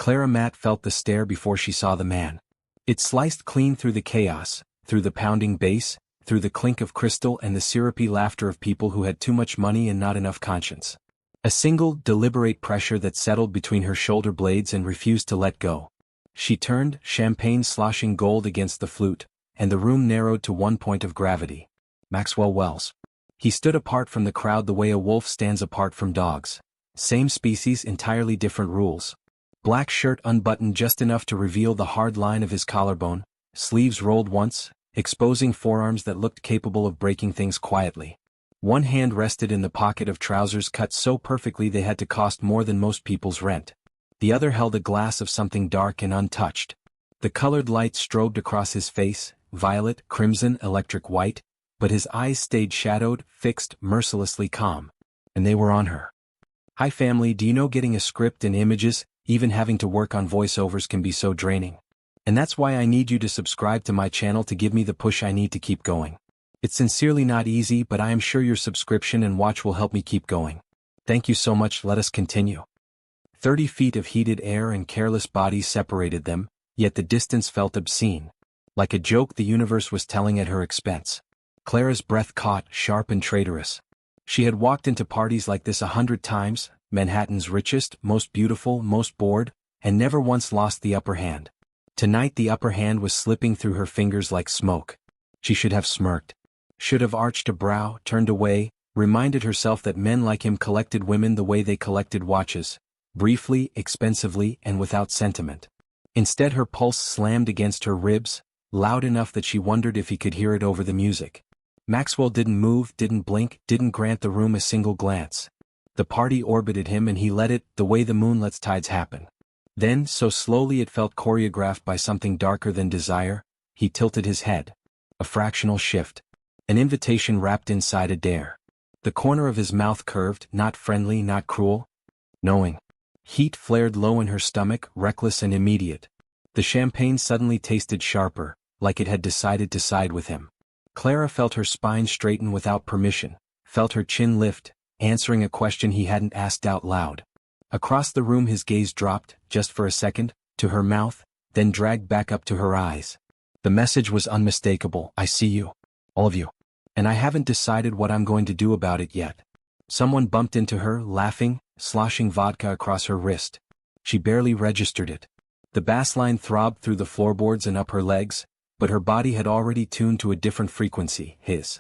Clara Matt felt the stare before she saw the man. It sliced clean through the chaos, through the pounding bass, through the clink of crystal and the syrupy laughter of people who had too much money and not enough conscience. A single, deliberate pressure that settled between her shoulder blades and refused to let go. She turned, champagne sloshing gold against the flute, and the room narrowed to one point of gravity. Maxwell Wells. He stood apart from the crowd the way a wolf stands apart from dogs. Same species, entirely different rules. Black shirt unbuttoned just enough to reveal the hard line of his collarbone, sleeves rolled once, exposing forearms that looked capable of breaking things quietly. One hand rested in the pocket of trousers cut so perfectly they had to cost more than most people's rent. The other held a glass of something dark and untouched. The colored light strobed across his face, violet, crimson, electric white, but his eyes stayed shadowed, fixed, mercilessly calm. And they were on her. Hi family, do you know getting a script and images, even having to work on voiceovers can be so draining? And that's why I need you to subscribe to my channel to give me the push I need to keep going. It's sincerely not easy, but I am sure your subscription and watch will help me keep going. Thank you so much. Let us continue. 30 feet of heated air and careless bodies separated them, yet the distance felt obscene. Like a joke the universe was telling at her expense. Clara's breath caught, sharp and traitorous. She had walked into parties like this 100 times, Manhattan's richest, most beautiful, most bored, and never once lost the upper hand. Tonight the upper hand was slipping through her fingers like smoke. She should have smirked. Should have arched a brow, turned away, reminded herself that men like him collected women the way they collected watches, briefly, expensively, and without sentiment. Instead her pulse slammed against her ribs, loud enough that she wondered if he could hear it over the music. Maxwell didn't move, didn't blink, didn't grant the room a single glance. The party orbited him and he let it, the way the moon lets tides happen. Then, so slowly it felt choreographed by something darker than desire, he tilted his head. A fractional shift. An invitation wrapped inside a dare. The corner of his mouth curved, not friendly, not cruel. Knowing. Heat flared low in her stomach, reckless and immediate. The champagne suddenly tasted sharper, like it had decided to side with him. Clara felt her spine straighten without permission, felt her chin lift, answering a question he hadn't asked out loud. Across the room his gaze dropped, just for a second, to her mouth, then dragged back up to her eyes. The message was unmistakable. I see you. All of you. And I haven't decided what I'm going to do about it yet. Someone bumped into her, laughing, sloshing vodka across her wrist. She barely registered it. The bass line throbbed through the floorboards and up her legs, but her body had already tuned to a different frequency, his.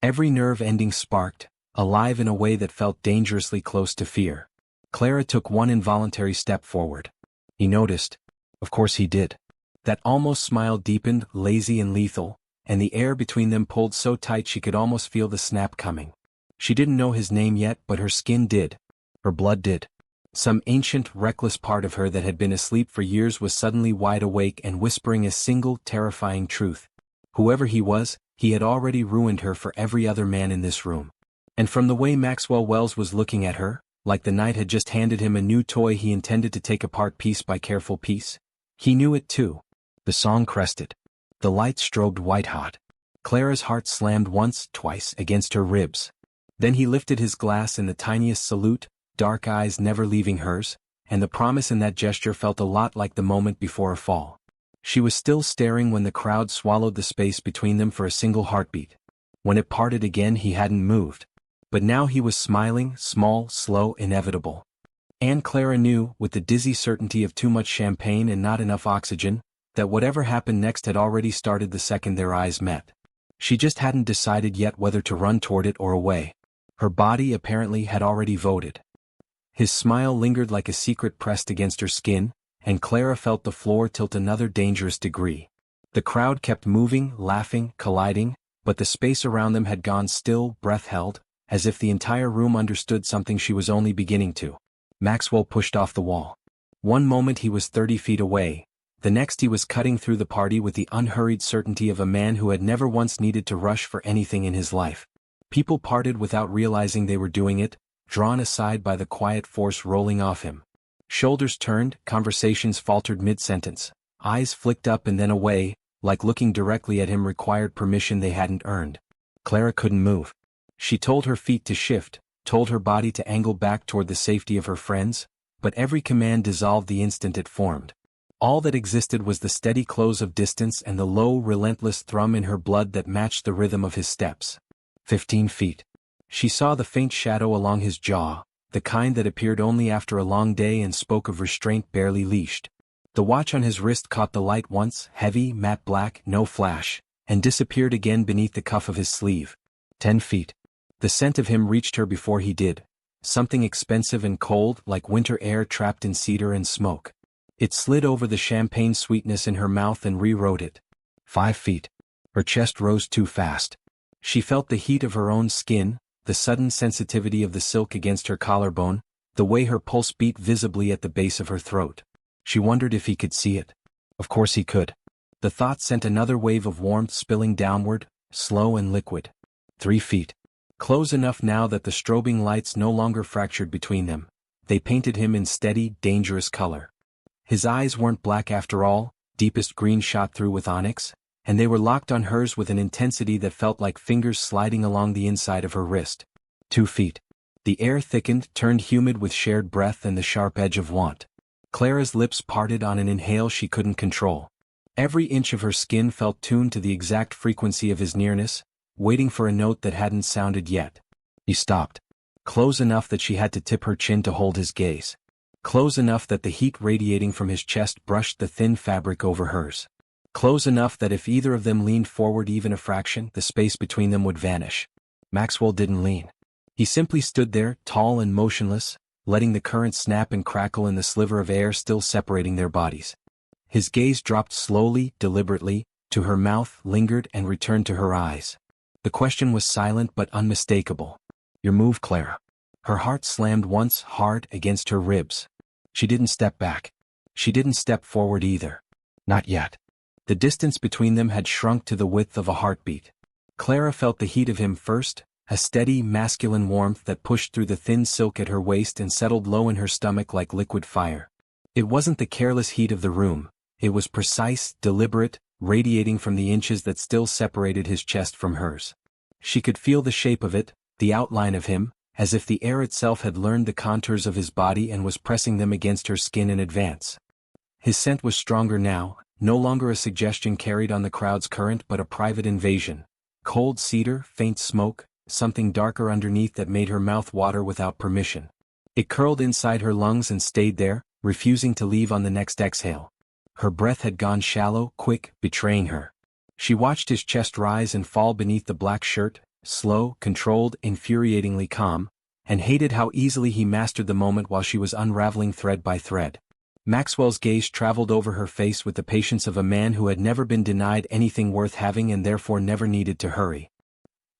Every nerve ending sparked, alive in a way that felt dangerously close to fear. Clara took one involuntary step forward. He noticed. Of course he did. That almost smile deepened, lazy and lethal, and the air between them pulled so tight she could almost feel the snap coming. She didn't know his name yet, but her skin did. Her blood did. Some ancient, reckless part of her that had been asleep for years was suddenly wide awake and whispering a single, terrifying truth. Whoever he was, he had already ruined her for every other man in this room. And from the way Maxwell Wells was looking at her, like the night had just handed him a new toy he intended to take apart piece by careful piece, he knew it too. The song crested. The light strobed white-hot. Clara's heart slammed once, twice, against her ribs. Then he lifted his glass in the tiniest salute, dark eyes never leaving hers, and the promise in that gesture felt a lot like the moment before a fall. She was still staring when the crowd swallowed the space between them for a single heartbeat. When it parted again he hadn't moved. But now he was smiling, small, slow, inevitable. And Clara knew, with the dizzy certainty of too much champagne and not enough oxygen, that whatever happened next had already started the second their eyes met. She just hadn't decided yet whether to run toward it or away. Her body apparently had already voted. His smile lingered like a secret pressed against her skin, and Clara felt the floor tilt another dangerous degree. The crowd kept moving, laughing, colliding, but the space around them had gone still, breath held, as if the entire room understood something she was only beginning to. Maxwell pushed off the wall. One moment he was 30 feet away. The next he was cutting through the party with the unhurried certainty of a man who had never once needed to rush for anything in his life. People parted without realizing they were doing it, drawn aside by the quiet force rolling off him. Shoulders turned, conversations faltered mid-sentence, eyes flicked up and then away, like looking directly at him required permission they hadn't earned. Clara couldn't move. She told her feet to shift, told her body to angle back toward the safety of her friends, but every command dissolved the instant it formed. All that existed was the steady close of distance and the low, relentless thrum in her blood that matched the rhythm of his steps. 15 feet. She saw the faint shadow along his jaw, the kind that appeared only after a long day and spoke of restraint barely leashed. The watch on his wrist caught the light once, heavy, matte black, no flash, and disappeared again beneath the cuff of his sleeve. 10 feet. The scent of him reached her before he did. Something expensive and cold, like winter air trapped in cedar and smoke. It slid over the champagne sweetness in her mouth and rewrote it. 5 feet. Her chest rose too fast. She felt the heat of her own skin, the sudden sensitivity of the silk against her collarbone, the way her pulse beat visibly at the base of her throat. She wondered if he could see it. Of course he could. The thought sent another wave of warmth spilling downward, slow and liquid. 3 feet. Close enough now that the strobing lights no longer fractured between them. They painted him in steady, dangerous color. His eyes weren't black after all, deepest green shot through with onyx, and they were locked on hers with an intensity that felt like fingers sliding along the inside of her wrist. 2 feet. The air thickened, turned humid with shared breath and the sharp edge of want. Clara's lips parted on an inhale she couldn't control. Every inch of her skin felt tuned to the exact frequency of his nearness, waiting for a note that hadn't sounded yet. He stopped. Close enough that she had to tip her chin to hold his gaze. Close enough that the heat radiating from his chest brushed the thin fabric over hers. Close enough that if either of them leaned forward even a fraction, the space between them would vanish. Maxwell didn't lean. He simply stood there, tall and motionless, letting the current snap and crackle in the sliver of air still separating their bodies. His gaze dropped slowly, deliberately, to her mouth, lingered and returned to her eyes. The question was silent but unmistakable. "Your move, Clara." Her heart slammed once, hard, against her ribs. She didn't step back. She didn't step forward either. Not yet. The distance between them had shrunk to the width of a heartbeat. Clara felt the heat of him first, a steady, masculine warmth that pushed through the thin silk at her waist and settled low in her stomach like liquid fire. It wasn't the careless heat of the room. It was precise, deliberate, radiating from the inches that still separated his chest from hers. She could feel the shape of it, the outline of him, as if the air itself had learned the contours of his body and was pressing them against her skin in advance. His scent was stronger now, no longer a suggestion carried on the crowd's current but a private invasion. Cold cedar, faint smoke, something darker underneath that made her mouth water without permission. It curled inside her lungs and stayed there, refusing to leave on the next exhale. Her breath had gone shallow, quick, betraying her. She watched his chest rise and fall beneath the black shirt, slow, controlled, infuriatingly calm, and hated how easily he mastered the moment while she was unraveling thread by thread. Maxwell's gaze traveled over her face with the patience of a man who had never been denied anything worth having and therefore never needed to hurry.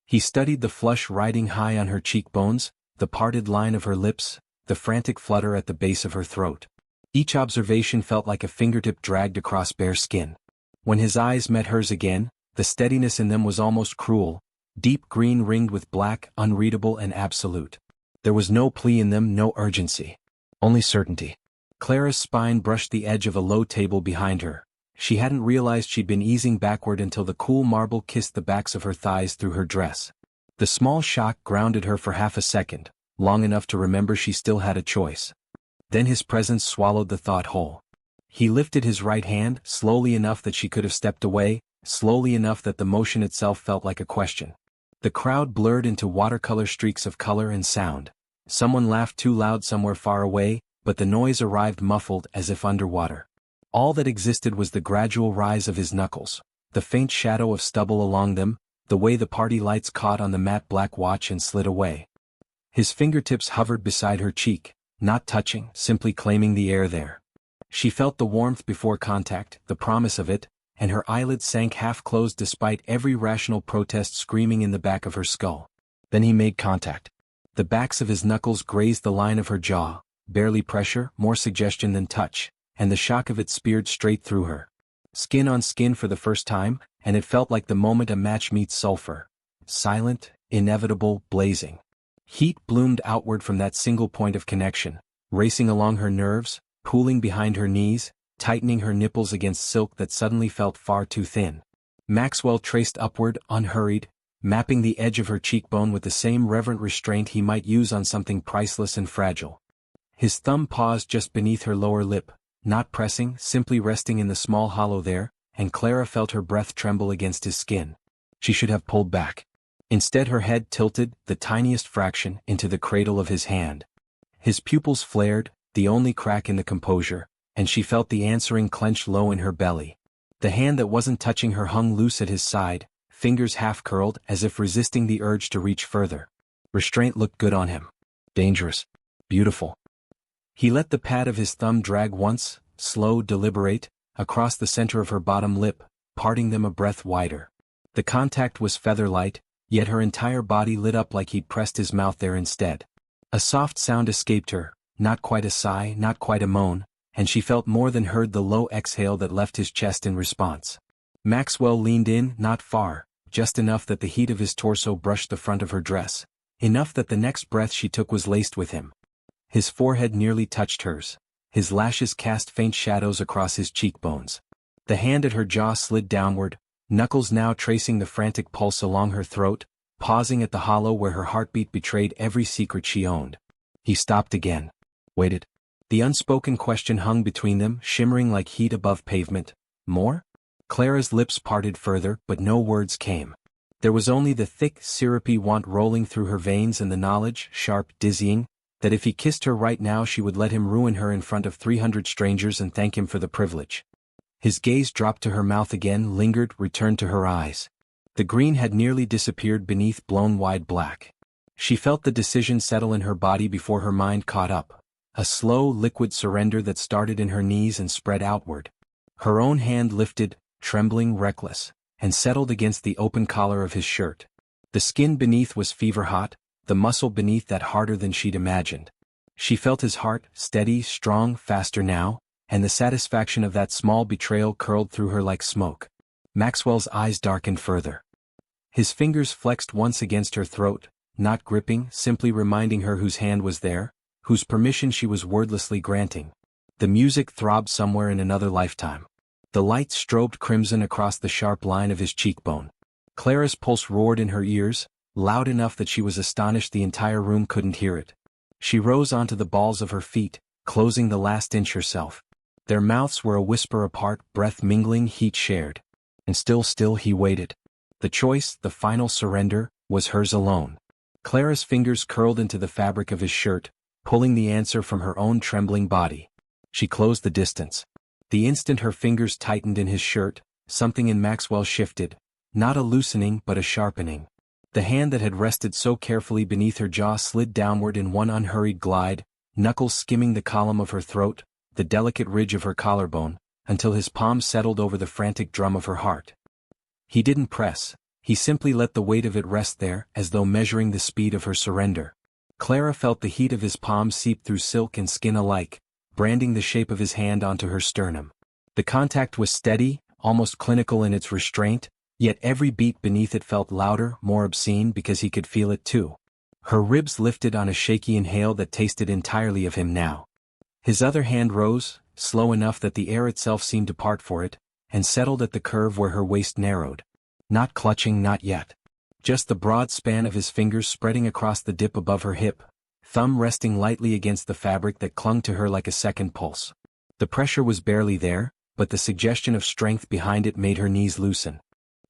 He studied the flush riding high on her cheekbones, the parted line of her lips, the frantic flutter at the base of her throat. Each observation felt like a fingertip dragged across bare skin. When his eyes met hers again, the steadiness in them was almost cruel, deep green ringed with black, unreadable and absolute. There was no plea in them, no urgency. Only certainty. Clara's spine brushed the edge of a low table behind her. She hadn't realized she'd been easing backward until the cool marble kissed the backs of her thighs through her dress. The small shock grounded her for half a second, long enough to remember she still had a choice. Then his presence swallowed the thought whole. He lifted his right hand, slowly enough that she could have stepped away, slowly enough that the motion itself felt like a question. The crowd blurred into watercolor streaks of color and sound. Someone laughed too loud somewhere far away, but the noise arrived muffled as if underwater. All that existed was the gradual rise of his knuckles, the faint shadow of stubble along them, the way the party lights caught on the matte black watch and slid away. His fingertips hovered beside her cheek, not touching, simply claiming the air there. She felt the warmth before contact, the promise of it, and her eyelids sank half-closed despite every rational protest screaming in the back of her skull. Then he made contact. The backs of his knuckles grazed the line of her jaw, barely pressure, more suggestion than touch, and the shock of it speared straight through her. Skin on skin for the first time, and it felt like the moment a match meets sulfur. Silent, inevitable, blazing. Heat bloomed outward from that single point of connection, racing along her nerves, pooling behind her knees, tightening her nipples against silk that suddenly felt far too thin. Maxwell traced upward, unhurried, mapping the edge of her cheekbone with the same reverent restraint he might use on something priceless and fragile. His thumb paused just beneath her lower lip, not pressing, simply resting in the small hollow there, and Clara felt her breath tremble against his skin. She should have pulled back. Instead her head tilted, the tiniest fraction, into the cradle of his hand. His pupils flared, the only crack in the composure, and she felt the answering clench low in her belly. The hand that wasn't touching her hung loose at his side, fingers half-curled as if resisting the urge to reach further. Restraint looked good on him. Dangerous. Beautiful. He let the pad of his thumb drag once, slow, deliberate, across the center of her bottom lip, parting them a breath wider. The contact was feather-light, yet her entire body lit up like he'd pressed his mouth there instead. A soft sound escaped her, not quite a sigh, not quite a moan, and she felt more than heard the low exhale that left his chest in response. Maxwell leaned in, not far, just enough that the heat of his torso brushed the front of her dress, enough that the next breath she took was laced with him. His forehead nearly touched hers. His lashes cast faint shadows across his cheekbones. The hand at her jaw slid downward, knuckles now tracing the frantic pulse along her throat, pausing at the hollow where her heartbeat betrayed every secret she owned. He stopped again. Waited. The unspoken question hung between them, shimmering like heat above pavement. More? Clara's lips parted further, but no words came. There was only the thick, syrupy want rolling through her veins and the knowledge, sharp, dizzying, that if he kissed her right now she would let him ruin her in front of 300 strangers and thank him for the privilege. His gaze dropped to her mouth again, lingered, returned to her eyes. The green had nearly disappeared beneath blown wide black. She felt the decision settle in her body before her mind caught up. A slow, liquid surrender that started in her knees and spread outward. Her own hand lifted, trembling, reckless, and settled against the open collar of his shirt. The skin beneath was fever-hot, the muscle beneath that harder than she'd imagined. She felt his heart, steady, strong, faster now, and the satisfaction of that small betrayal curled through her like smoke. Maxwell's eyes darkened further. His fingers flexed once against her throat, not gripping, simply reminding her whose hand was there, whose permission she was wordlessly granting. The music throbbed somewhere in another lifetime. The light strobed crimson across the sharp line of his cheekbone. Clara's pulse roared in her ears, loud enough that she was astonished the entire room couldn't hear it. She rose onto the balls of her feet, closing the last inch herself. Their mouths were a whisper apart, breath mingling, heat shared. And still he waited. The choice, the final surrender, was hers alone. Clara's fingers curled into the fabric of his shirt, pulling the answer from her own trembling body. She closed the distance. The instant her fingers tightened in his shirt, something in Maxwell shifted, not a loosening but a sharpening. The hand that had rested so carefully beneath her jaw slid downward in one unhurried glide, knuckles skimming the column of her throat, the delicate ridge of her collarbone, until his palm settled over the frantic drum of her heart. He didn't press, he simply let the weight of it rest there, as though measuring the speed of her surrender. Clara felt the heat of his palm seep through silk and skin alike, branding the shape of his hand onto her sternum. The contact was steady, almost clinical in its restraint, yet every beat beneath it felt louder, more obscene because he could feel it too. Her ribs lifted on a shaky inhale that tasted entirely of him now. His other hand rose, slow enough that the air itself seemed to part for it, and settled at the curve where her waist narrowed. Not clutching, not yet. Just the broad span of his fingers spreading across the dip above her hip, thumb resting lightly against the fabric that clung to her like a second pulse. The pressure was barely there, but the suggestion of strength behind it made her knees loosen.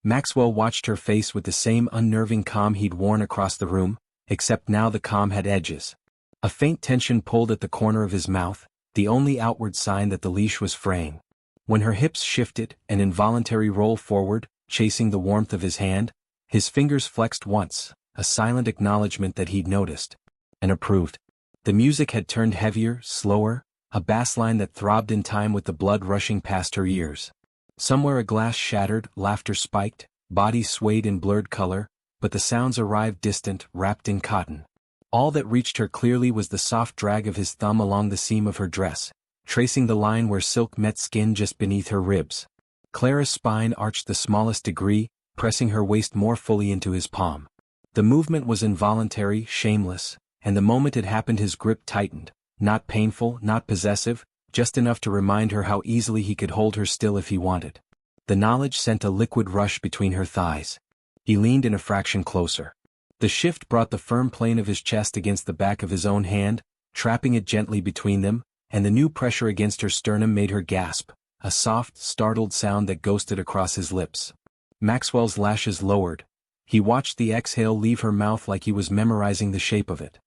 Maxwell watched her face with the same unnerving calm he'd worn across the room, except now the calm had edges. A faint tension pulled at the corner of his mouth, the only outward sign that the leash was fraying. When her hips shifted, an involuntary roll forward, chasing the warmth of his hand, his fingers flexed once, a silent acknowledgement that he'd noticed. And approved. The music had turned heavier, slower, a bass line that throbbed in time with the blood rushing past her ears. Somewhere a glass shattered, laughter spiked, bodies swayed in blurred color, but the sounds arrived distant, wrapped in cotton. All that reached her clearly was the soft drag of his thumb along the seam of her dress, tracing the line where silk met skin just beneath her ribs. Clara's spine arched the smallest degree, pressing her waist more fully into his palm. The movement was involuntary, shameless, and the moment it happened his grip tightened, not painful, not possessive, just enough to remind her how easily he could hold her still if he wanted. The knowledge sent a liquid rush between her thighs. He leaned in a fraction closer. The shift brought the firm plane of his chest against the back of his own hand, trapping it gently between them, and the new pressure against her sternum made her gasp, a soft, startled sound that ghosted across his lips. Maxwell's lashes lowered. He watched the exhale leave her mouth like he was memorizing the shape of it.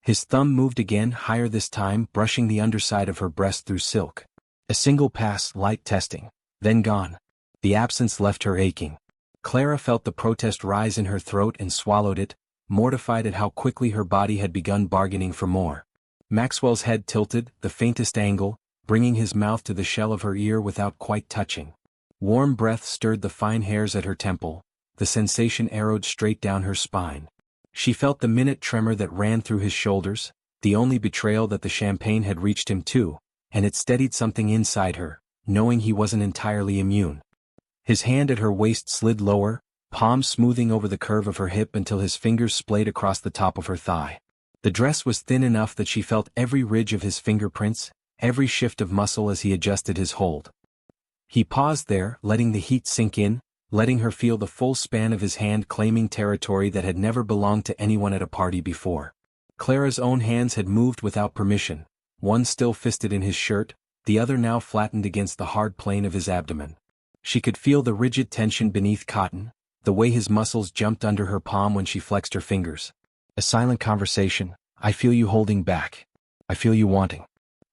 His thumb moved again, higher this time, brushing the underside of her breast through silk. A single pass, light testing, then gone. The absence left her aching. Clara felt the protest rise in her throat and swallowed it, mortified at how quickly her body had begun bargaining for more. Maxwell's head tilted, the faintest angle, bringing his mouth to the shell of her ear without quite touching. Warm breath stirred the fine hairs at her temple, the sensation arrowed straight down her spine. She felt the minute tremor that ran through his shoulders, the only betrayal that the champagne had reached him too, and it steadied something inside her, knowing he wasn't entirely immune. His hand at her waist slid lower, palm smoothing over the curve of her hip until his fingers splayed across the top of her thigh. The dress was thin enough that she felt every ridge of his fingerprints, every shift of muscle as he adjusted his hold. He paused there, letting the heat sink in, letting her feel the full span of his hand claiming territory that had never belonged to anyone at a party before. Clara's own hands had moved without permission, one still fisted in his shirt, the other now flattened against the hard plane of his abdomen. She could feel the rigid tension beneath cotton, the way his muscles jumped under her palm when she flexed her fingers. A silent conversation. I feel you holding back. I feel you wanting.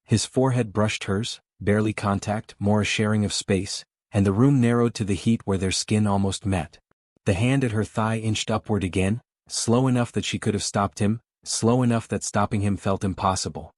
His forehead brushed hers, barely contact, more a sharing of space, and the room narrowed to the heat where their skin almost met. The hand at her thigh inched upward again, slow enough that she could have stopped him, slow enough that stopping him felt impossible.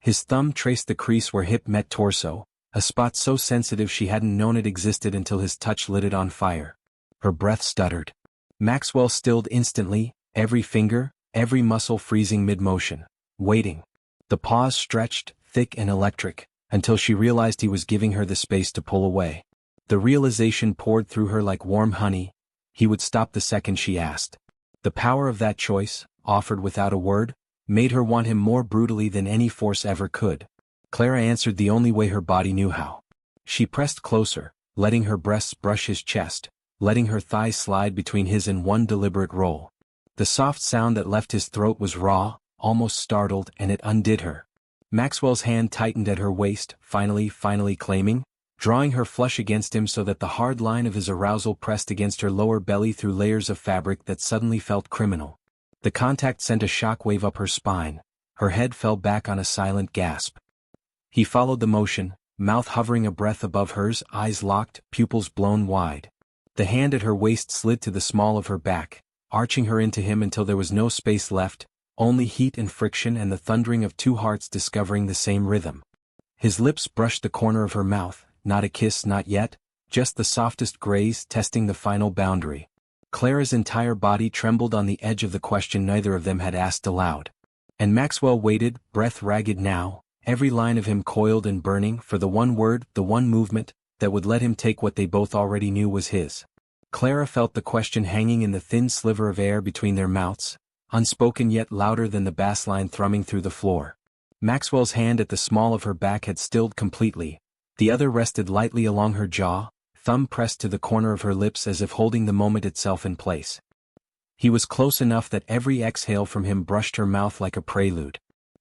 His thumb traced the crease where hip met torso, a spot so sensitive she hadn't known it existed until his touch lit it on fire. Her breath stuttered. Maxwell stilled instantly, every finger, every muscle freezing mid-motion, waiting. The pause stretched, thick and electric, until she realized he was giving her the space to pull away. The realization poured through her like warm honey. He would stop the second she asked. The power of that choice, offered without a word, made her want him more brutally than any force ever could. Clara answered the only way her body knew how. She pressed closer, letting her breasts brush his chest, letting her thighs slide between his in one deliberate roll. The soft sound that left his throat was raw, almost startled, and it undid her. Maxwell's hand tightened at her waist, finally claiming, drawing her flush against him so that the hard line of his arousal pressed against her lower belly through layers of fabric that suddenly felt criminal. The contact sent a shockwave up her spine. Her head fell back on a silent gasp. He followed the motion, mouth hovering a breath above hers, eyes locked, pupils blown wide. The hand at her waist slid to the small of her back, arching her into him until there was no space left, only heat and friction and the thundering of two hearts discovering the same rhythm. His lips brushed the corner of her mouth, not a kiss, not yet, just the softest graze testing the final boundary. Clara's entire body trembled on the edge of the question neither of them had asked aloud. And Maxwell waited, breath ragged now, every line of him coiled and burning for the one word, the one movement, that would let him take what they both already knew was his. Clara felt the question hanging in the thin sliver of air between their mouths, unspoken yet louder than the bass line thrumming through the floor. Maxwell's hand at the small of her back had stilled completely, the other rested lightly along her jaw, thumb pressed to the corner of her lips as if holding the moment itself in place. He was close enough that every exhale from him brushed her mouth like a prelude.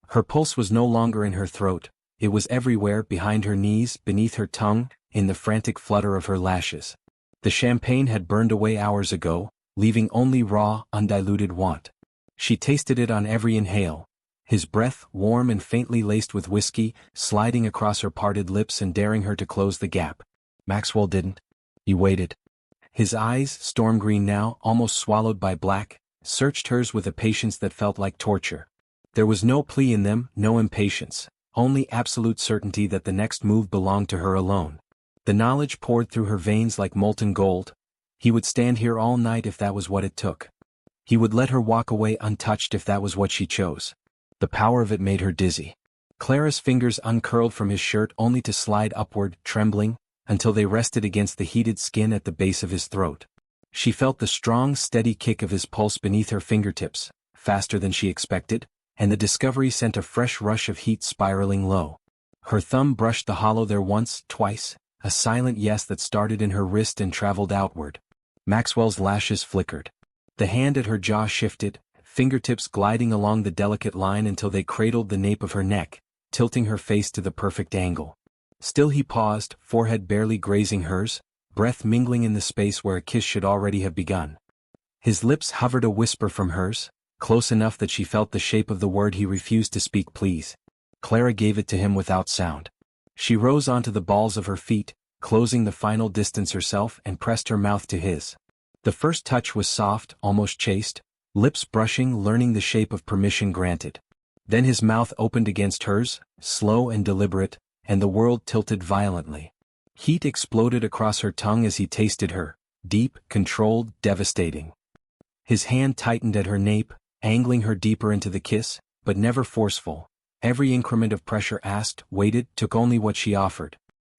Her pulse was no longer in her throat, it was everywhere, behind her knees, beneath her tongue, in the frantic flutter of her lashes. The champagne had burned away hours ago, leaving only raw, undiluted want. She tasted it on every inhale. His breath, warm and faintly laced with whiskey, sliding across her parted lips and daring her to close the gap. Maxwell didn't. He waited. His eyes, storm green now, almost swallowed by black, searched hers with a patience that felt like torture. There was no plea in them, no impatience, only absolute certainty that the next move belonged to her alone. The knowledge poured through her veins like molten gold. He would stand here all night if that was what it took. He would let her walk away untouched if that was what she chose. The power of it made her dizzy. Clara's fingers uncurled from his shirt only to slide upward, trembling, until they rested against the heated skin at the base of his throat. She felt the strong, steady kick of his pulse beneath her fingertips, faster than she expected, and the discovery sent a fresh rush of heat spiraling low. Her thumb brushed the hollow there once, twice, a silent yes that started in her wrist and traveled outward. Maxwell's lashes flickered. The hand at her jaw shifted, fingertips gliding along the delicate line until they cradled the nape of her neck, tilting her face to the perfect angle. Still he paused, forehead barely grazing hers, breath mingling in the space where a kiss should already have begun. His lips hovered a whisper from hers, close enough that she felt the shape of the word he refused to speak. Please. Clara gave it to him without sound. She rose onto the balls of her feet, closing the final distance herself and pressed her mouth to his. The first touch was soft, almost chaste, lips brushing, learning the shape of permission granted. Then his mouth opened against hers, slow and deliberate, and the world tilted violently. Heat exploded across her tongue as he tasted her, deep, controlled, devastating. His hand tightened at her nape, angling her deeper into the kiss, but never forceful. Every increment of pressure asked, waited, took only what she offered.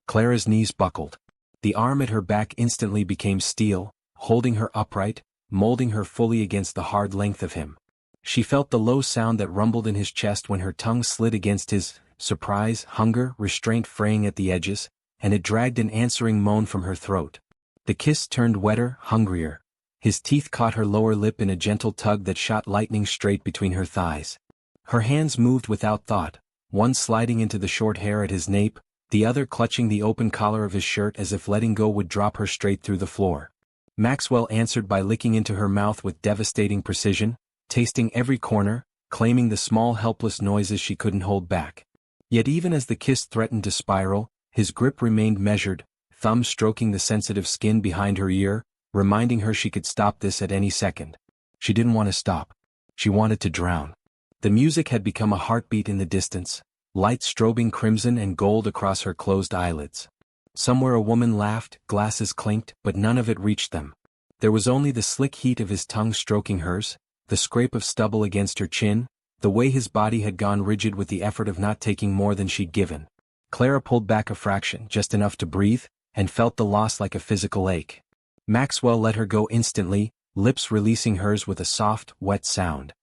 Clara's knees buckled. The arm at her back instantly became steel, holding her upright, molding her fully against the hard length of him. She felt the low sound that rumbled in his chest when her tongue slid against his, surprise, hunger, restraint fraying at the edges, and it dragged an answering moan from her throat. The kiss turned wetter, hungrier. His teeth caught her lower lip in a gentle tug that shot lightning straight between her thighs. Her hands moved without thought, one sliding into the short hair at his nape, the other clutching the open collar of his shirt as if letting go would drop her straight through the floor. Maxwell answered by licking into her mouth with devastating precision, tasting every corner, claiming the small helpless noises she couldn't hold back. Yet even as the kiss threatened to spiral, his grip remained measured, thumb stroking the sensitive skin behind her ear, reminding her she could stop this at any second. She didn't want to stop. She wanted to drown. The music had become a heartbeat in the distance, light strobing crimson and gold across her closed eyelids. Somewhere a woman laughed, glasses clinked, but none of it reached them. There was only the slick heat of his tongue stroking hers, the scrape of stubble against her chin, the way his body had gone rigid with the effort of not taking more than she'd given. Clara pulled back a fraction, just enough to breathe, and felt the loss like a physical ache. Maxwell let her go instantly, lips releasing hers with a soft, wet sound.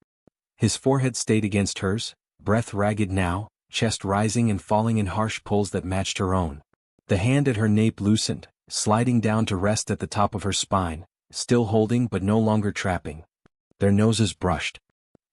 His forehead stayed against hers, breath ragged now, chest rising and falling in harsh pulls that matched her own. The hand at her nape loosened, sliding down to rest at the top of her spine, still holding but no longer trapping. Their noses brushed.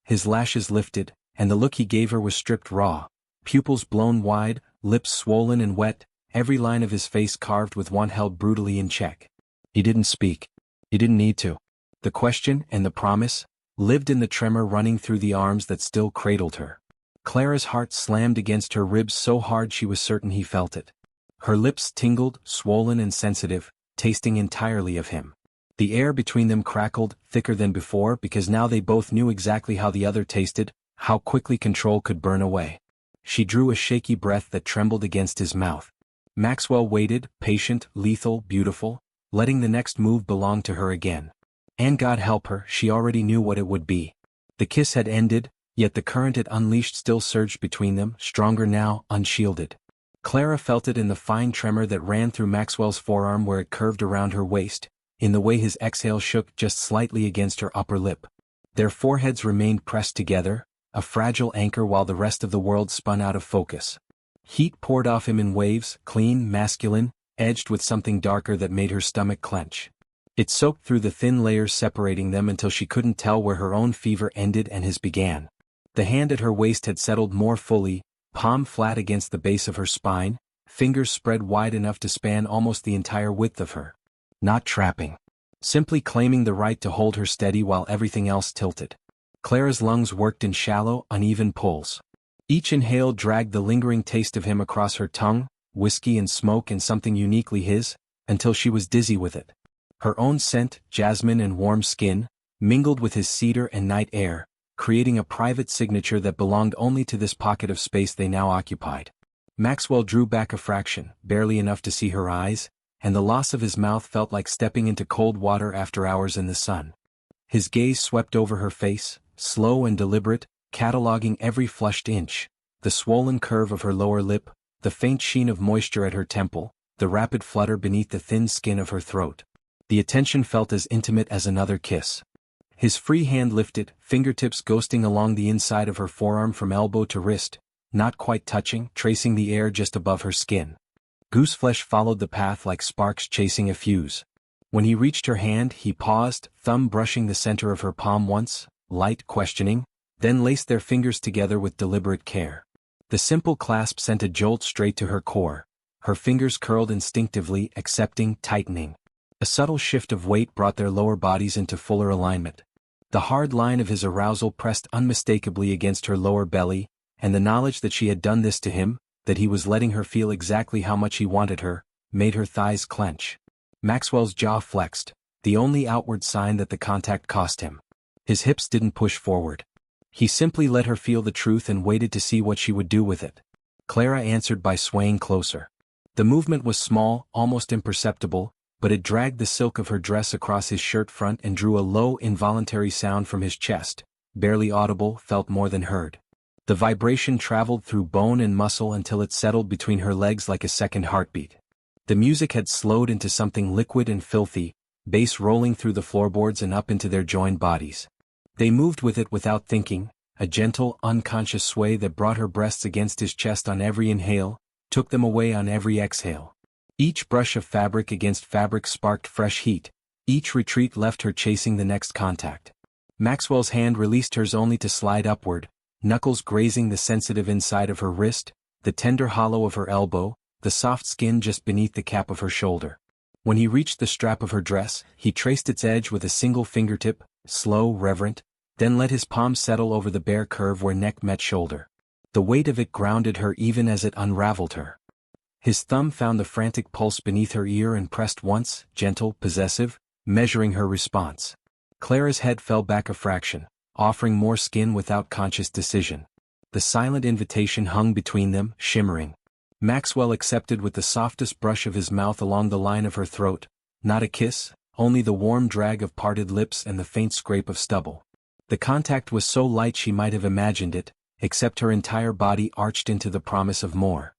His lashes lifted, and the look he gave her was stripped raw, pupils blown wide, lips swollen and wet, every line of his face carved with want held brutally in check. He didn't speak. He didn't need to. The question and the promise lived in the tremor running through the arms that still cradled her. Clara's heart slammed against her ribs so hard she was certain he felt it. Her lips tingled, swollen and sensitive, tasting entirely of him. The air between them crackled, thicker than before because now they both knew exactly how the other tasted, how quickly control could burn away. She drew a shaky breath that trembled against his mouth. Maxwell waited, patient, lethal, beautiful, letting the next move belong to her again. And God help her, she already knew what it would be. The kiss had ended, yet the current it unleashed still surged between them, stronger now, unshielded. Clara felt it in the fine tremor that ran through Maxwell's forearm where it curved around her waist, in the way his exhale shook just slightly against her upper lip. Their foreheads remained pressed together, a fragile anchor while the rest of the world spun out of focus. Heat poured off him in waves, clean, masculine, edged with something darker that made her stomach clench. It soaked through the thin layers separating them until she couldn't tell where her own fever ended and his began. The hand at her waist had settled more fully, palm flat against the base of her spine, fingers spread wide enough to span almost the entire width of her. Not trapping. Simply claiming the right to hold her steady while everything else tilted. Clara's lungs worked in shallow, uneven pulls. Each inhale dragged the lingering taste of him across her tongue, whiskey and smoke and something uniquely his, until she was dizzy with it. Her own scent, jasmine and warm skin, mingled with his cedar and night air, creating a private signature that belonged only to this pocket of space they now occupied. Maxwell drew back a fraction, barely enough to see her eyes, and the loss of his mouth felt like stepping into cold water after hours in the sun. His gaze swept over her face, slow and deliberate, cataloging every flushed inch, the swollen curve of her lower lip, the faint sheen of moisture at her temple, the rapid flutter beneath the thin skin of her throat. The attention felt as intimate as another kiss. His free hand lifted, fingertips ghosting along the inside of her forearm from elbow to wrist, not quite touching, tracing the air just above her skin. Gooseflesh followed the path like sparks chasing a fuse. When he reached her hand, he paused, thumb brushing the center of her palm once, light, questioning, then laced their fingers together with deliberate care. The simple clasp sent a jolt straight to her core. Her fingers curled instinctively, accepting, tightening. A subtle shift of weight brought their lower bodies into fuller alignment. The hard line of his arousal pressed unmistakably against her lower belly, and the knowledge that she had done this to him, that he was letting her feel exactly how much he wanted her, made her thighs clench. Maxwell's jaw flexed, the only outward sign that the contact cost him. His hips didn't push forward. He simply let her feel the truth and waited to see what she would do with it. Clara answered by swaying closer. The movement was small, almost imperceptible, but it dragged the silk of her dress across his shirt front and drew a low, involuntary sound from his chest, barely audible, felt more than heard. The vibration traveled through bone and muscle until it settled between her legs like a second heartbeat. The music had slowed into something liquid and filthy, bass rolling through the floorboards and up into their joined bodies. They moved with it without thinking, a gentle, unconscious sway that brought her breasts against his chest on every inhale, took them away on every exhale. Each brush of fabric against fabric sparked fresh heat, each retreat left her chasing the next contact. Maxwell's hand released hers only to slide upward, knuckles grazing the sensitive inside of her wrist, the tender hollow of her elbow, the soft skin just beneath the cap of her shoulder. When he reached the strap of her dress, he traced its edge with a single fingertip, slow, reverent, then let his palm settle over the bare curve where neck met shoulder. The weight of it grounded her even as it unraveled her. His thumb found the frantic pulse beneath her ear and pressed once, gentle, possessive, measuring her response. Clara's head fell back a fraction, offering more skin without conscious decision. The silent invitation hung between them, shimmering. Maxwell accepted with the softest brush of his mouth along the line of her throat, not a kiss, only the warm drag of parted lips and the faint scrape of stubble. The contact was so light she might have imagined it, except her entire body arched into the promise of more.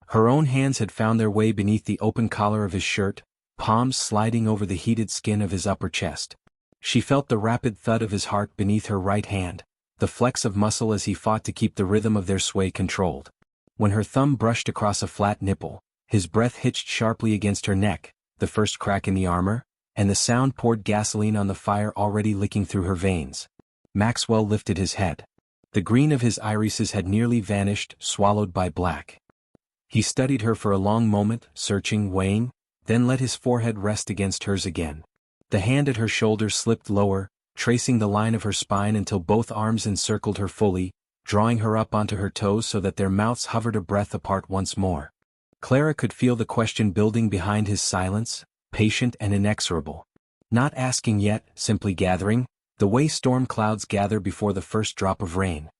Her own hands had found their way beneath the open collar of his shirt, palms sliding over the heated skin of his upper chest. She felt the rapid thud of his heart beneath her right hand, the flex of muscle as he fought to keep the rhythm of their sway controlled. When her thumb brushed across a flat nipple, his breath hitched sharply against her neck, the first crack in the armor, and the sound poured gasoline on the fire already licking through her veins. Maxwell lifted his head. The green of his irises had nearly vanished, swallowed by black. He studied her for a long moment, searching, weighing, then let his forehead rest against hers again. The hand at her shoulder slipped lower, tracing the line of her spine until both arms encircled her fully, drawing her up onto her toes so that their mouths hovered a breath apart once more. Clara could feel the question building behind his silence, patient and inexorable. Not asking yet, simply gathering, the way storm clouds gather before the first drop of rain.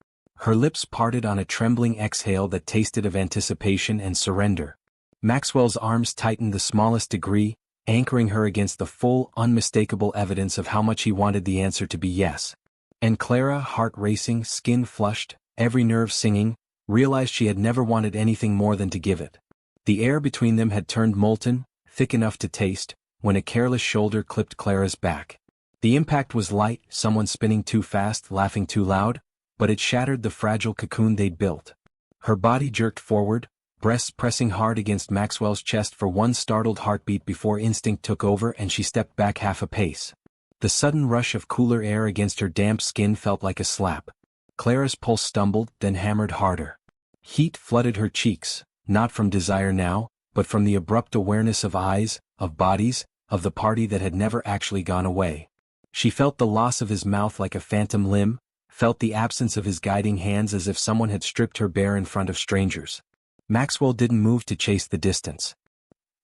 Her lips parted on a trembling exhale that tasted of anticipation and surrender. Maxwell's arms tightened the smallest degree, anchoring her against the full, unmistakable evidence of how much he wanted the answer to be yes. And Clara, heart racing, skin flushed, every nerve singing, realized she had never wanted anything more than to give it. The air between them had turned molten, thick enough to taste, when a careless shoulder clipped Clara's back. The impact was light, someone spinning too fast, laughing too loud, but it shattered the fragile cocoon they'd built. Her body jerked forward, breasts pressing hard against Maxwell's chest for one startled heartbeat before instinct took over and she stepped back half a pace. The sudden rush of cooler air against her damp skin felt like a slap. Clara's pulse stumbled, then hammered harder. Heat flooded her cheeks, not from desire now, but from the abrupt awareness of eyes, of bodies, of the party that had never actually gone away. She felt the loss of his mouth like a phantom limb, felt the absence of his guiding hands as if someone had stripped her bare in front of strangers. Maxwell didn't move to chase the distance.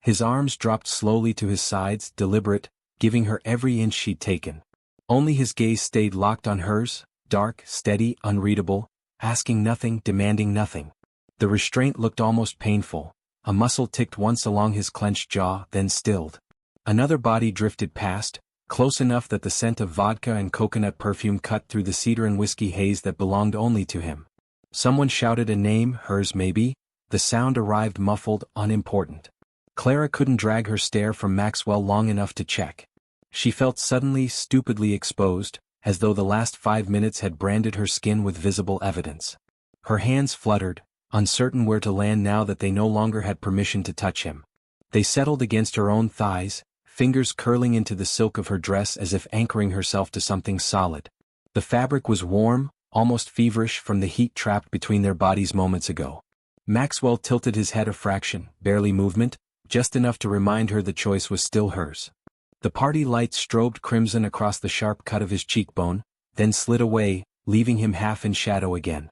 His arms dropped slowly to his sides, deliberate, giving her every inch she'd taken. Only his gaze stayed locked on hers, dark, steady, unreadable, asking nothing, demanding nothing. The restraint looked almost painful. A muscle ticked once along his clenched jaw, then stilled. Another body drifted past, close enough that the scent of vodka and coconut perfume cut through the cedar and whiskey haze that belonged only to him. Someone shouted a name, hers maybe. The sound arrived muffled, unimportant. Clara couldn't drag her stare from Maxwell long enough to check. She felt suddenly, stupidly exposed, as though the last 5 minutes had branded her skin with visible evidence. Her hands fluttered, uncertain where to land now that they no longer had permission to touch him. They settled against her own thighs, fingers curling into the silk of her dress as if anchoring herself to something solid. The fabric was warm, almost feverish from the heat trapped between their bodies moments ago. Maxwell tilted his head a fraction, barely movement, just enough to remind her the choice was still hers. The party light strobed crimson across the sharp cut of his cheekbone, then slid away, leaving him half in shadow again.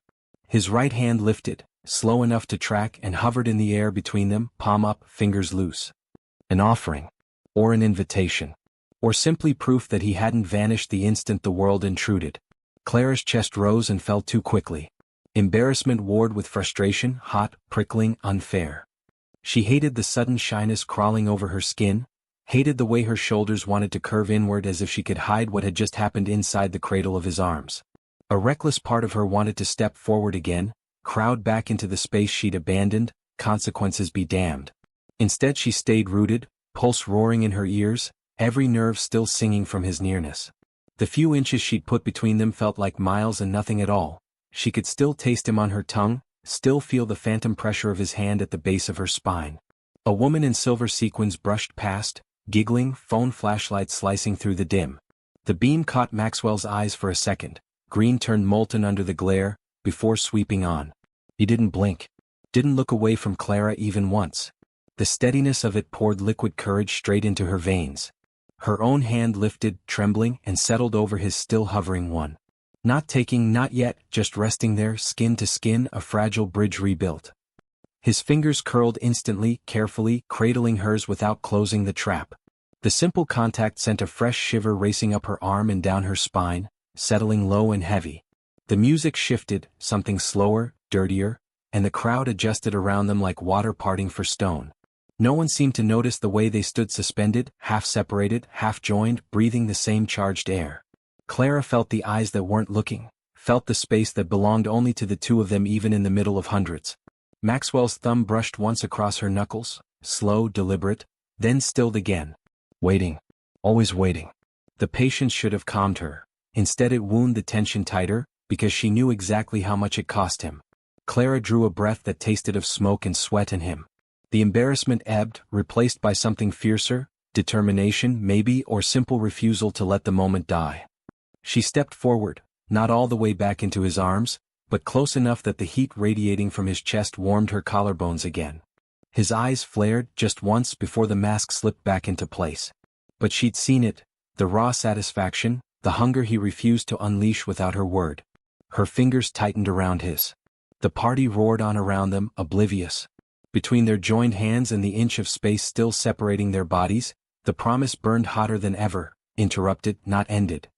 His right hand lifted, slow enough to track, and hovered in the air between them, palm up, fingers loose. An offering. Or an invitation. Or simply proof that he hadn't vanished the instant the world intruded. Clara's chest rose and fell too quickly. Embarrassment warred with frustration, hot, prickling, unfair. She hated the sudden shyness crawling over her skin, hated the way her shoulders wanted to curve inward as if she could hide what had just happened inside the cradle of his arms. A reckless part of her wanted to step forward again, crowd back into the space she'd abandoned, consequences be damned. Instead she stayed rooted, pulse roaring in her ears, every nerve still singing from his nearness. The few inches she'd put between them felt like miles and nothing at all. She could still taste him on her tongue, still feel the phantom pressure of his hand at the base of her spine. A woman in silver sequins brushed past, giggling, phone flashlight slicing through the dim. The beam caught Maxwell's eyes for a second, green turned molten under the glare, before sweeping on. He didn't blink. Didn't look away from Clara even once. The steadiness of it poured liquid courage straight into her veins. Her own hand lifted, trembling, and settled over his still hovering one. Not taking, not yet, just resting there, skin to skin, a fragile bridge rebuilt. His fingers curled instantly, carefully, cradling hers without closing the trap. The simple contact sent a fresh shiver racing up her arm and down her spine, settling low and heavy. The music shifted, something slower, dirtier, and the crowd adjusted around them like water parting for stone. No one seemed to notice the way they stood suspended, half-separated, half-joined, breathing the same charged air. Clara felt the eyes that weren't looking, felt the space that belonged only to the two of them even in the middle of hundreds. Maxwell's thumb brushed once across her knuckles, slow, deliberate, then stilled again. Waiting. Always waiting. The patience should have calmed her. Instead it wound the tension tighter, because she knew exactly how much it cost him. Clara drew a breath that tasted of smoke and sweat in him. The embarrassment ebbed, replaced by something fiercer, determination maybe, or simple refusal to let the moment die. She stepped forward, not all the way back into his arms, but close enough that the heat radiating from his chest warmed her collarbones again. His eyes flared just once before the mask slipped back into place. But she'd seen it, the raw satisfaction, the hunger he refused to unleash without her word. Her fingers tightened around his. The party roared on around them, oblivious. Between their joined hands and the inch of space still separating their bodies, the promise burned hotter than ever, interrupted, not ended.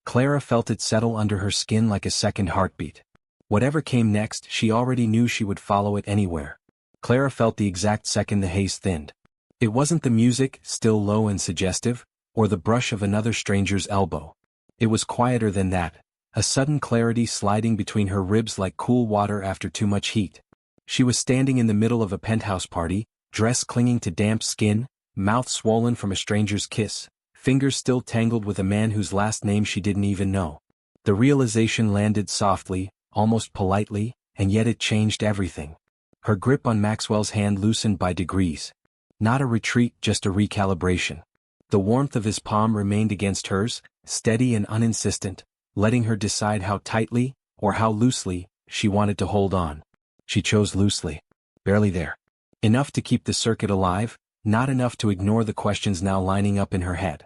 Clara felt it settle under her skin like a second heartbeat. Whatever came next, she already knew she would follow it anywhere. Clara felt the exact second the haze thinned. It wasn't the music, still low and suggestive, or the brush of another stranger's elbow. It was quieter than that, a sudden clarity sliding between her ribs like cool water after too much heat. She was standing in the middle of a penthouse party, dress clinging to damp skin, mouth swollen from a stranger's kiss, fingers still tangled with a man whose last name she didn't even know. The realization landed softly, almost politely, and yet it changed everything. Her grip on Maxwell's hand loosened by degrees. Not a retreat, just a recalibration. The warmth of his palm remained against hers, steady and uninsistent, letting her decide how tightly, or how loosely, she wanted to hold on. She chose loosely. Barely there. Enough to keep the circuit alive, not enough to ignore the questions now lining up in her head.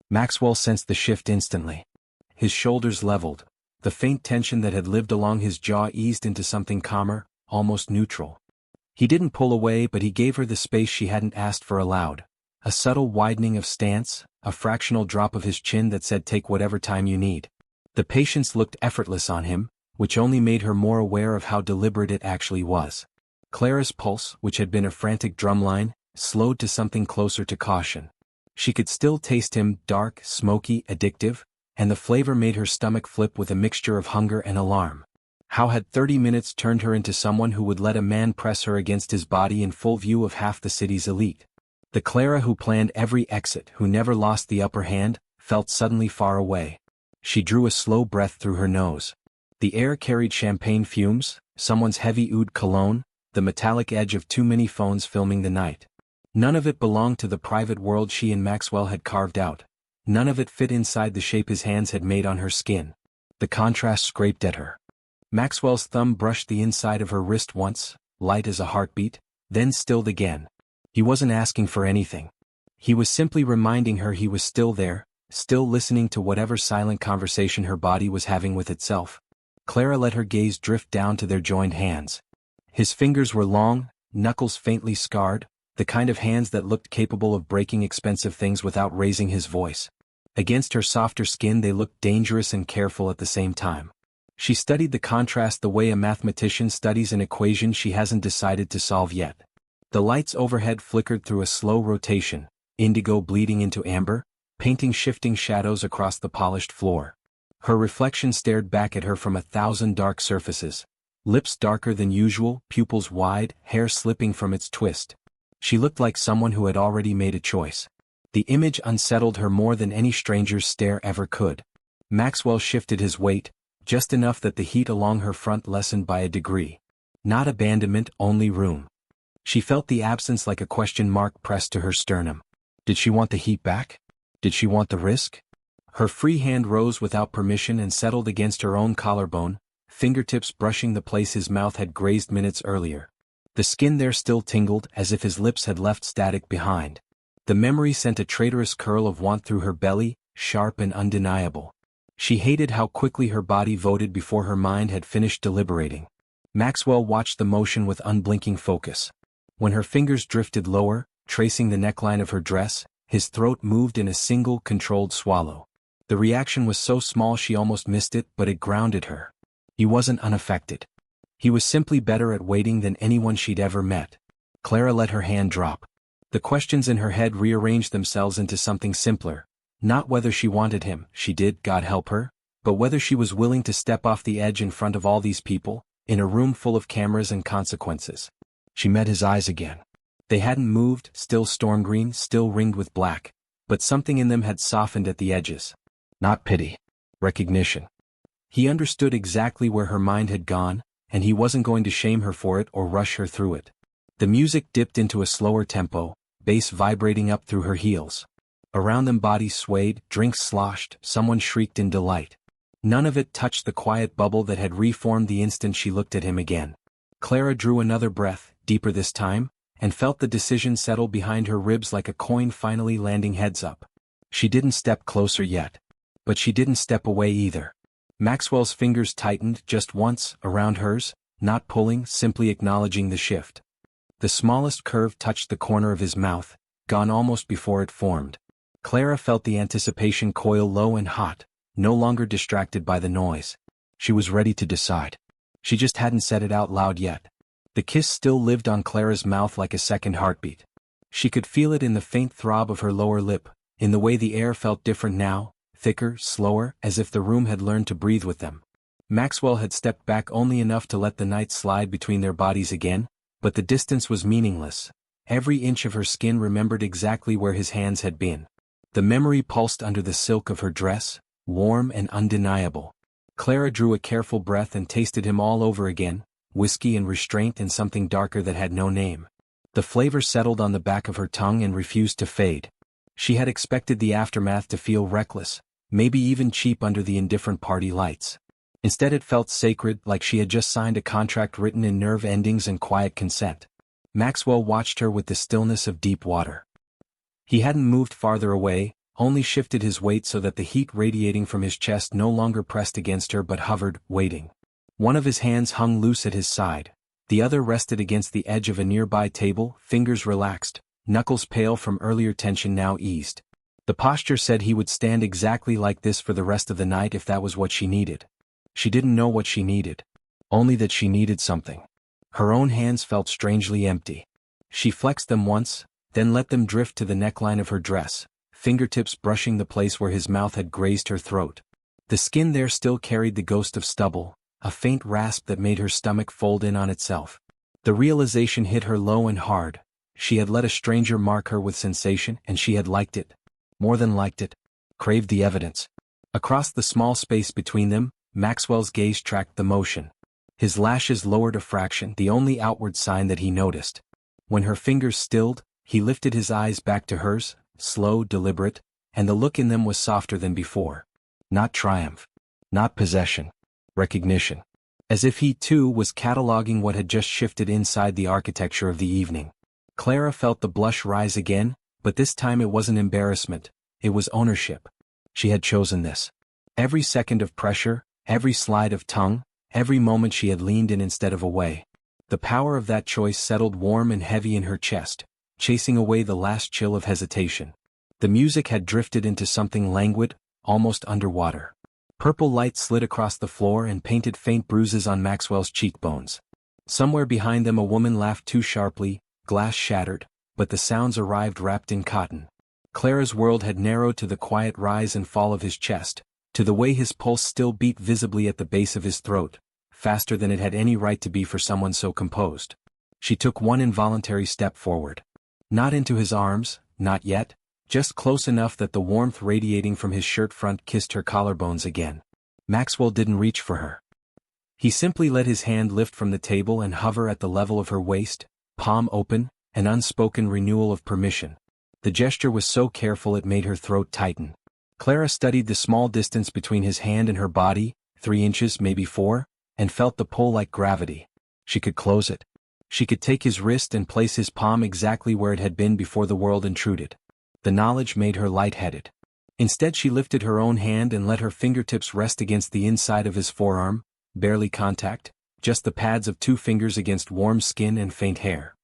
Maxwell sensed the shift instantly. His shoulders leveled. The faint tension that had lived along his jaw eased into something calmer, almost neutral. He didn't pull away, but he gave her the space she hadn't asked for aloud. A subtle widening of stance, a fractional drop of his chin that said take whatever time you need. The patience looked effortless on him, which only made her more aware of how deliberate it actually was. Clara's pulse, which had been a frantic drumline, slowed to something closer to caution. She could still taste him, dark, smoky, addictive, and the flavor made her stomach flip with a mixture of hunger and alarm. How had 30 minutes turned her into someone who would let a man press her against his body in full view of half the city's elite? The Clara who planned every exit, who never lost the upper hand, felt suddenly far away. She drew a slow breath through her nose. The air carried champagne fumes, someone's heavy oud cologne, the metallic edge of too many phones filming the night. None of it belonged to the private world she and Maxwell had carved out. None of it fit inside the shape his hands had made on her skin. The contrast scraped at her. Maxwell's thumb brushed the inside of her wrist once, light as a heartbeat, then stilled again. He wasn't asking for anything. He was simply reminding her he was still there, still listening to whatever silent conversation her body was having with itself. Clara let her gaze drift down to their joined hands. His fingers were long, knuckles faintly scarred, the kind of hands that looked capable of breaking expensive things without raising his voice. Against her softer skin they looked dangerous and careful at the same time. She studied the contrast the way a mathematician studies an equation she hasn't decided to solve yet. The lights overhead flickered through a slow rotation, indigo bleeding into amber, painting shifting shadows across the polished floor. Her reflection stared back at her from 1,000 dark surfaces. Lips darker than usual, pupils wide, hair slipping from its twist. She looked like someone who had already made a choice. The image unsettled her more than any stranger's stare ever could. Maxwell shifted his weight, just enough that the heat along her front lessened by a degree. Not abandonment, only room. She felt the absence like a question mark pressed to her sternum. Did she want the heat back? Did she want the risk? Her free hand rose without permission and settled against her own collarbone, fingertips brushing the place his mouth had grazed minutes earlier. The skin there still tingled as if his lips had left static behind. The memory sent a traitorous curl of want through her belly, sharp and undeniable. She hated how quickly her body voted before her mind had finished deliberating. Maxwell watched the motion with unblinking focus. When her fingers drifted lower, tracing the neckline of her dress, his throat moved in a single, controlled swallow. The reaction was so small she almost missed it, but it grounded her. He wasn't unaffected. He was simply better at waiting than anyone she'd ever met. Clara let her hand drop. The questions in her head rearranged themselves into something simpler. Not whether she wanted him, she did, God help her, but whether she was willing to step off the edge in front of all these people, in a room full of cameras and consequences. She met his eyes again. They hadn't moved, still storm green, still ringed with black, but something in them had softened at the edges. Not pity. Recognition. He understood exactly where her mind had gone, and he wasn't going to shame her for it or rush her through it. The music dipped into a slower tempo, bass vibrating up through her heels. Around them bodies swayed, drinks sloshed, someone shrieked in delight. None of it touched the quiet bubble that had reformed the instant she looked at him again. Clara drew another breath, deeper this time, and felt the decision settle behind her ribs like a coin finally landing heads up. She didn't step closer yet. But she didn't step away either. Maxwell's fingers tightened just once, around hers, not pulling, simply acknowledging the shift. The smallest curve touched the corner of his mouth, gone almost before it formed. Clara felt the anticipation coil low and hot, no longer distracted by the noise. She was ready to decide. She just hadn't said it out loud yet. The kiss still lived on Clara's mouth like a second heartbeat. She could feel it in the faint throb of her lower lip, in the way the air felt different now, thicker, slower, as if the room had learned to breathe with them. Maxwell had stepped back only enough to let the night slide between their bodies again, but the distance was meaningless. Every inch of her skin remembered exactly where his hands had been. The memory pulsed under the silk of her dress, warm and undeniable. Clara drew a careful breath and tasted him all over again, whiskey and restraint and something darker that had no name. The flavor settled on the back of her tongue and refused to fade. She had expected the aftermath to feel reckless, maybe even cheap under the indifferent party lights. Instead it felt sacred, like she had just signed a contract written in nerve endings and quiet consent. Maxwell watched her with the stillness of deep water. He hadn't moved farther away, only shifted his weight so that the heat radiating from his chest no longer pressed against her but hovered, waiting. One of his hands hung loose at his side. The other rested against the edge of a nearby table, fingers relaxed, knuckles pale from earlier tension now eased. The posture said he would stand exactly like this for the rest of the night if that was what she needed. She didn't know what she needed. Only that she needed something. Her own hands felt strangely empty. She flexed them once, then let them drift to the neckline of her dress, fingertips brushing the place where his mouth had grazed her throat. The skin there still carried the ghost of stubble, a faint rasp that made her stomach fold in on itself. The realization hit her low and hard. She had let a stranger mark her with sensation, and she had liked it. More than liked it. Craved the evidence. Across the small space between them, Maxwell's gaze tracked the motion. His lashes lowered a fraction, the only outward sign that he noticed. When her fingers stilled, he lifted his eyes back to hers, slow, deliberate, and the look in them was softer than before. Not triumph. Not possession. Recognition. As if he too was cataloging what had just shifted inside the architecture of the evening. Clara felt the blush rise again, but this time it wasn't embarrassment, it was ownership. She had chosen this. Every second of pressure, every slide of tongue, every moment she had leaned in instead of away. The power of that choice settled warm and heavy in her chest, chasing away the last chill of hesitation. The music had drifted into something languid, almost underwater. Purple light slid across the floor and painted faint bruises on Maxwell's cheekbones. Somewhere behind them a woman laughed too sharply, glass shattered, but the sounds arrived wrapped in cotton. Clara's world had narrowed to the quiet rise and fall of his chest, to the way his pulse still beat visibly at the base of his throat, faster than it had any right to be for someone so composed. She took one involuntary step forward. Not into his arms, not yet, just close enough that the warmth radiating from his shirt front kissed her collarbones again. Maxwell didn't reach for her. He simply let his hand lift from the table and hover at the level of her waist, palm open, an unspoken renewal of permission. The gesture was so careful it made her throat tighten. Clara studied the small distance between his hand and her body, 3 inches, maybe 4, and felt the pull like gravity. She could close it. She could take his wrist and place his palm exactly where it had been before the world intruded. The knowledge made her lightheaded. Instead she lifted her own hand and let her fingertips rest against the inside of his forearm, barely contact, just the pads of 2 fingers against warm skin and faint hair.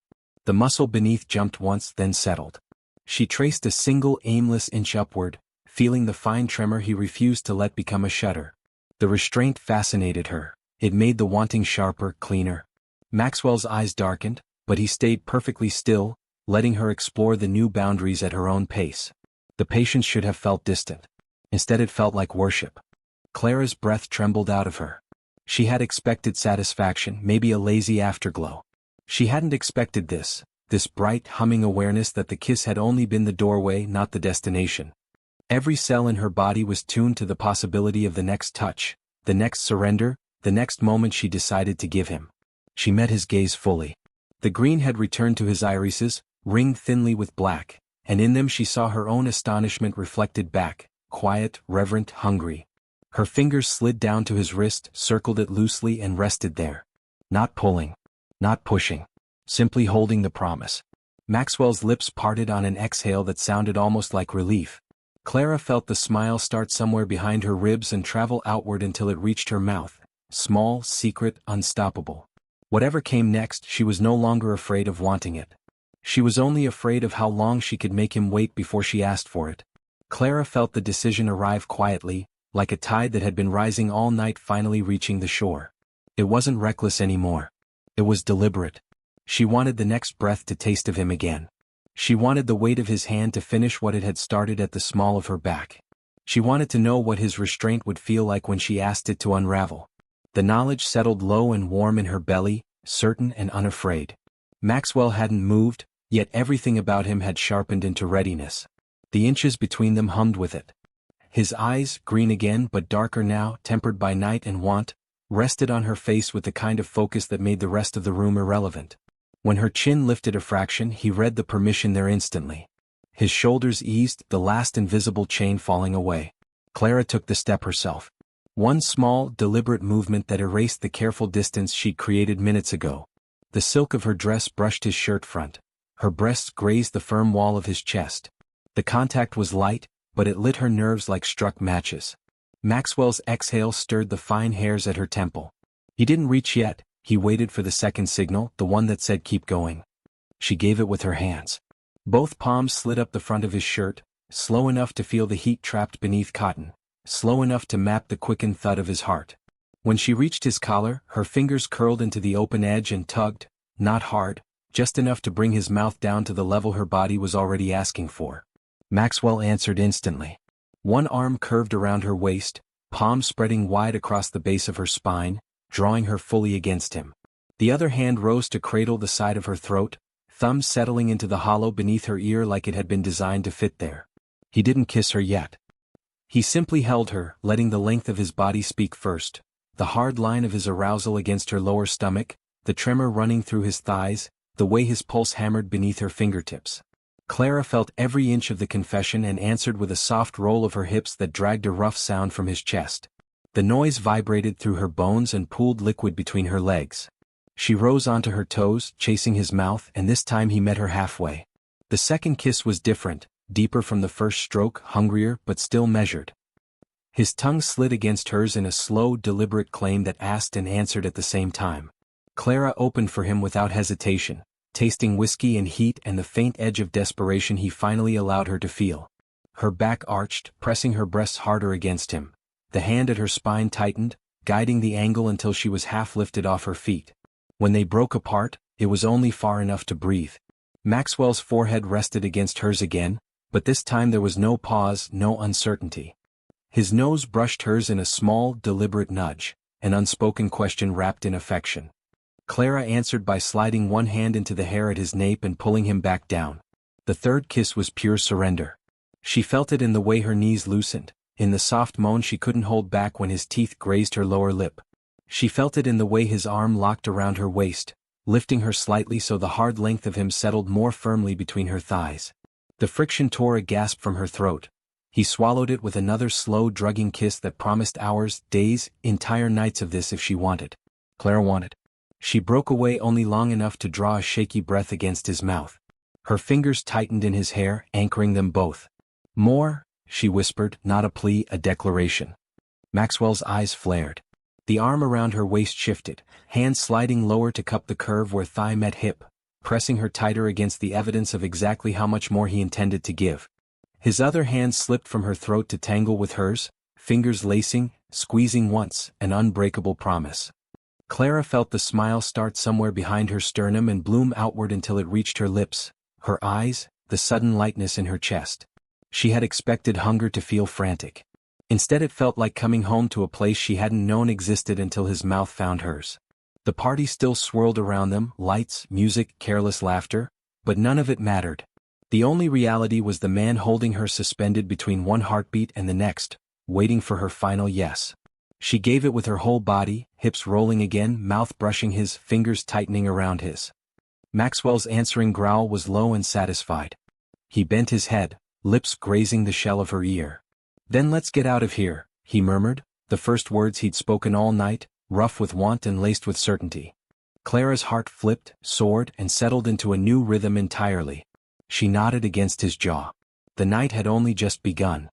The muscle beneath jumped once, then settled. She traced a single aimless inch upward, feeling the fine tremor he refused to let become a shudder. The restraint fascinated her. It made the wanting sharper, cleaner. Maxwell's eyes darkened, but he stayed perfectly still, letting her explore the new boundaries at her own pace. The patience should have felt distant. Instead it felt like worship. Clara's breath trembled out of her. She had expected satisfaction, maybe a lazy afterglow. She hadn't expected this bright, humming awareness that the kiss had only been the doorway, not the destination. Every cell in her body was tuned to the possibility of the next touch, the next surrender, the next moment she decided to give him. She met his gaze fully. The green had returned to his irises, ringed thinly with black, and in them she saw her own astonishment reflected back, quiet, reverent, hungry. Her fingers slid down to his wrist, circled it loosely and rested there. Not pulling. Not pushing. Simply holding the promise. Maxwell's lips parted on an exhale that sounded almost like relief. Clara felt the smile start somewhere behind her ribs and travel outward until it reached her mouth, small, secret, unstoppable. Whatever came next, she was no longer afraid of wanting it. She was only afraid of how long she could make him wait before she asked for it. Clara felt the decision arrive quietly, like a tide that had been rising all night finally reaching the shore. It wasn't reckless anymore. It was deliberate. She wanted the next breath to taste of him again. She wanted the weight of his hand to finish what it had started at the small of her back. She wanted to know what his restraint would feel like when she asked it to unravel. The knowledge settled low and warm in her belly, certain and unafraid. Maxwell hadn't moved, yet everything about him had sharpened into readiness. The inches between them hummed with it. His eyes, green again but darker now, tempered by night and want, rested on her face with the kind of focus that made the rest of the room irrelevant. When her chin lifted a fraction, he read the permission there instantly. His shoulders eased, the last invisible chain falling away. Clara took the step herself. One small, deliberate movement that erased the careful distance she'd created minutes ago. The silk of her dress brushed his shirt front. Her breasts grazed the firm wall of his chest. The contact was light, but it lit her nerves like struck matches. Maxwell's exhale stirred the fine hairs at her temple. He didn't reach yet. He waited for the second signal, the one that said keep going. She gave it with her hands. Both palms slid up the front of his shirt, slow enough to feel the heat trapped beneath cotton, slow enough to map the quickened thud of his heart. When she reached his collar, her fingers curled into the open edge and tugged, not hard, just enough to bring his mouth down to the level her body was already asking for. Maxwell answered instantly. One arm curved around her waist, palm spreading wide across the base of her spine, drawing her fully against him. The other hand rose to cradle the side of her throat, thumb settling into the hollow beneath her ear like it had been designed to fit there. He didn't kiss her yet. He simply held her, letting the length of his body speak first, the hard line of his arousal against her lower stomach, the tremor running through his thighs, the way his pulse hammered beneath her fingertips. Clara felt every inch of the confession and answered with a soft roll of her hips that dragged a rough sound from his chest. The noise vibrated through her bones and pooled liquid between her legs. She rose onto her toes, chasing his mouth, and this time he met her halfway. The second kiss was different, deeper from the first stroke, hungrier but still measured. His tongue slid against hers in a slow, deliberate claim that asked and answered at the same time. Clara opened for him without hesitation, tasting whiskey and heat and the faint edge of desperation he finally allowed her to feel. Her back arched, pressing her breasts harder against him. The hand at her spine tightened, guiding the angle until she was half lifted off her feet. When they broke apart, it was only far enough to breathe. Maxwell's forehead rested against hers again, but this time there was no pause, no uncertainty. His nose brushed hers in a small, deliberate nudge, an unspoken question wrapped in affection. Clara answered by sliding one hand into the hair at his nape and pulling him back down. The third kiss was pure surrender. She felt it in the way her knees loosened, in the soft moan she couldn't hold back when his teeth grazed her lower lip. She felt it in the way his arm locked around her waist, lifting her slightly so the hard length of him settled more firmly between her thighs. The friction tore a gasp from her throat. He swallowed it with another slow, drugging kiss that promised hours, days, entire nights of this if she wanted. Clara wanted. She broke away only long enough to draw a shaky breath against his mouth. Her fingers tightened in his hair, anchoring them both. More, she whispered, not a plea, a declaration. Maxwell's eyes flared. The arm around her waist shifted, hand sliding lower to cup the curve where thigh met hip, pressing her tighter against the evidence of exactly how much more he intended to give. His other hand slipped from her throat to tangle with hers, fingers lacing, squeezing once, an unbreakable promise. Clara felt the smile start somewhere behind her sternum and bloom outward until it reached her lips, her eyes, the sudden lightness in her chest. She had expected hunger to feel frantic. Instead it felt like coming home to a place she hadn't known existed until his mouth found hers. The party still swirled around them, lights, music, careless laughter, but none of it mattered. The only reality was the man holding her suspended between one heartbeat and the next, waiting for her final yes. She gave it with her whole body, hips rolling again, mouth brushing his, fingers tightening around his. Maxwell's answering growl was low and satisfied. He bent his head, lips grazing the shell of her ear. "Then let's get out of here," he murmured, the first words he'd spoken all night, rough with want and laced with certainty. Clara's heart flipped, soared, and settled into a new rhythm entirely. She nodded against his jaw. The night had only just begun.